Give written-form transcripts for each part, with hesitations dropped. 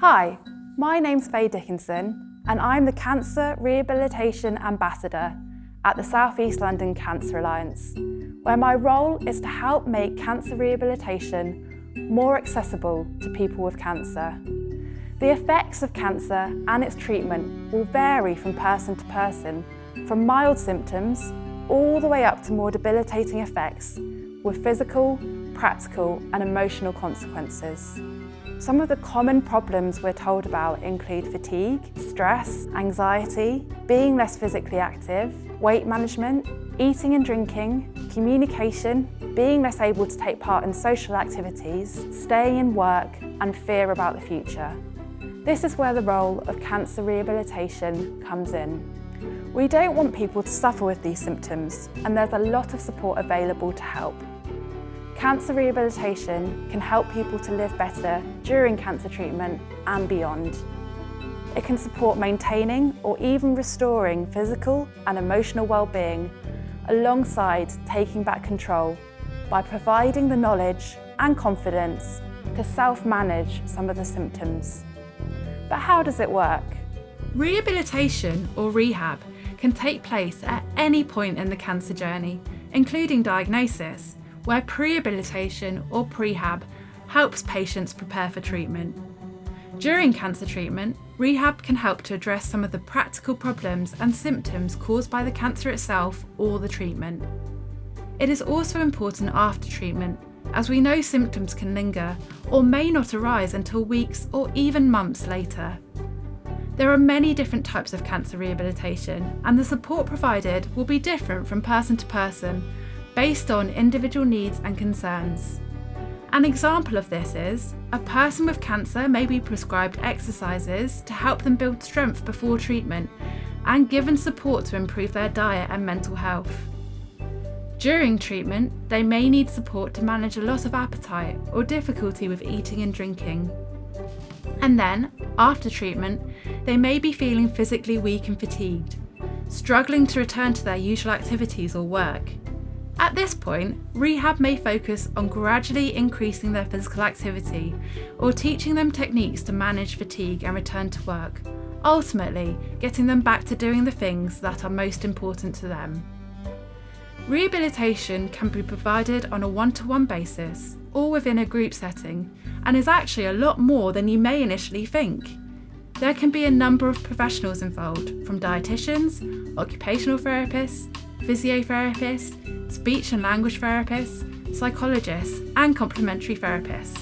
Hi, my name's Faye Dickinson and I'm the Cancer Rehabilitation Ambassador at the South East London Cancer Alliance, where my role is to help make cancer rehabilitation more accessible to people with cancer. The effects of cancer and its treatment will vary from person to person, from mild symptoms all the way up to more debilitating effects with physical, practical and emotional consequences. Some of the common problems we're told about include fatigue, stress, anxiety, being less physically active, weight management, eating and drinking, communication, being less able to take part in social activities, staying in work and fear about the future. This is where the role of cancer rehabilitation comes in. We don't want people to suffer with these symptoms, and there's a lot of support available to help. Cancer rehabilitation can help people to live better during cancer treatment and beyond. It can support maintaining or even restoring physical and emotional well-being, alongside taking back control by providing the knowledge and confidence to self-manage some of the symptoms. But how does it work? Rehabilitation or rehab can take place at any point in the cancer journey, including diagnosis, where prehabilitation or prehab helps patients prepare for treatment. During cancer treatment, rehab can help to address some of the practical problems and symptoms caused by the cancer itself or the treatment. It is also important after treatment, as we know symptoms can linger or may not arise until weeks or even months later. There are many different types of cancer rehabilitation, and the support provided will be different from person to person based on individual needs and concerns. An example of this is, a person with cancer may be prescribed exercises to help them build strength before treatment and given support to improve their diet and mental health. During treatment, they may need support to manage a loss of appetite or difficulty with eating and drinking. And then, after treatment, they may be feeling physically weak and fatigued, struggling to return to their usual activities or work. At this point, rehab may focus on gradually increasing their physical activity or teaching them techniques to manage fatigue and return to work, ultimately getting them back to doing the things that are most important to them. Rehabilitation can be provided on a one-to-one basis or within a group setting, and is actually a lot more than you may initially think. There can be a number of professionals involved, from dietitians, occupational therapists, physiotherapists, speech and language therapists, psychologists and complementary therapists.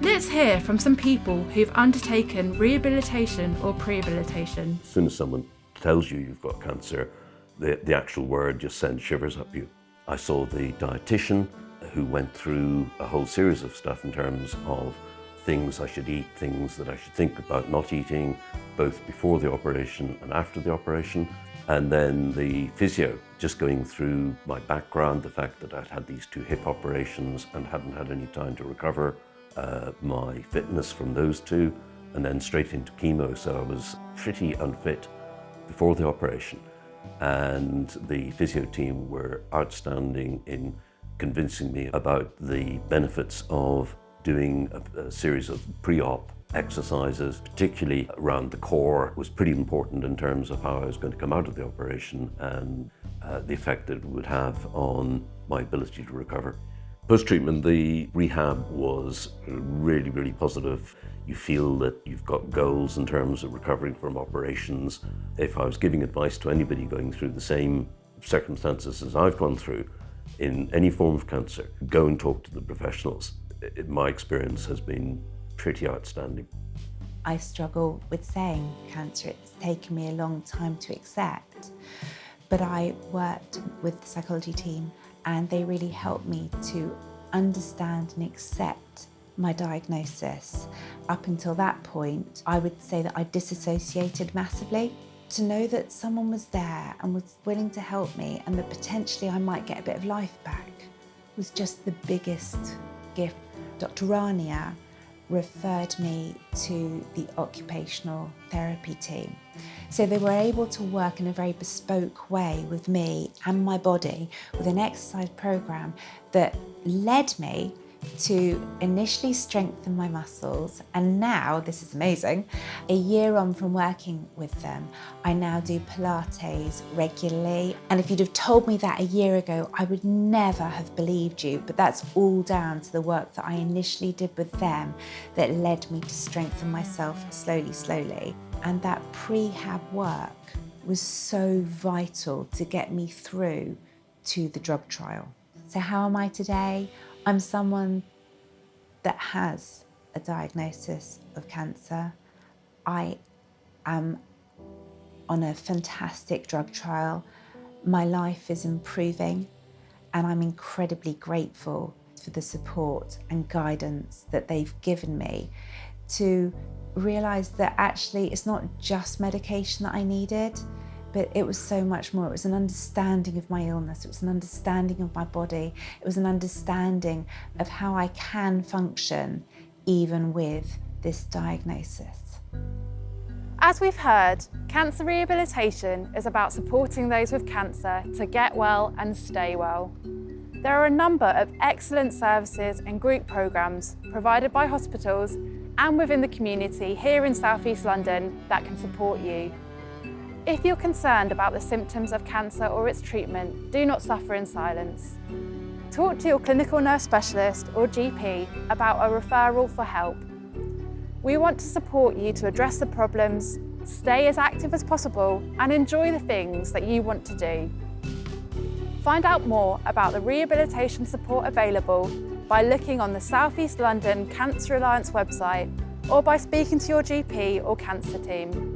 Let's hear from some people who've undertaken rehabilitation or prehabilitation. As soon as someone tells you you've got cancer, the actual word just sends shivers up you. I saw the dietitian who went through a whole series of stuff in terms of things I should eat, things that I should think about not eating, both before the operation and after the operation. And then the physio, just going through my background, the fact that I'd had these 2 hip operations and hadn't had any time to recover, my fitness from those 2, and then straight into chemo. So I was pretty unfit before the operation. And the physio team were outstanding in convincing me about the benefits of doing a series of pre-op exercises, particularly around the core, was pretty important in terms of how I was going to come out of the operation and the effect that it would have on my ability to recover. Post-treatment, the rehab was really, really positive. You feel that you've got goals in terms of recovering from operations. If I was giving advice to anybody going through the same circumstances as I've gone through in any form of cancer, go and talk to the professionals. My experience has been pretty outstanding. I struggle with saying cancer. It's taken me a long time to accept, but I worked with the psychology team and they really helped me to understand and accept my diagnosis. Up until that point, I would say that I disassociated massively. To know that someone was there and was willing to help me and that potentially I might get a bit of life back was just the biggest gift. Dr. Rania referred me to the occupational therapy team. So they were able to work in a very bespoke way with me and my body with an exercise program that led me to initially strengthen my muscles, and now, this is amazing, a year on from working with them, I now do Pilates regularly. And if you'd have told me that a year ago, I would never have believed you, but that's all down to the work that I initially did with them that led me to strengthen myself slowly. And that prehab work was so vital to get me through to the drug trial. So how am I today? I'm someone that has a diagnosis of cancer. I am on a fantastic drug trial. My life is improving, and I'm incredibly grateful for the support and guidance that they've given me to realise that actually it's not just medication that I needed, but it was so much more. It was an understanding of my illness, it was an understanding of my body, it was an understanding of how I can function even with this diagnosis. As we've heard, cancer rehabilitation is about supporting those with cancer to get well and stay well. There are a number of excellent services and group programmes provided by hospitals and within the community here in South East London that can support you. If you're concerned about the symptoms of cancer or its treatment, do not suffer in silence. Talk to your clinical nurse specialist or GP about a referral for help. We want to support you to address the problems, stay as active as possible, and enjoy the things that you want to do. Find out more about the rehabilitation support available by looking on the South East London Cancer Alliance website or by speaking to your GP or cancer team.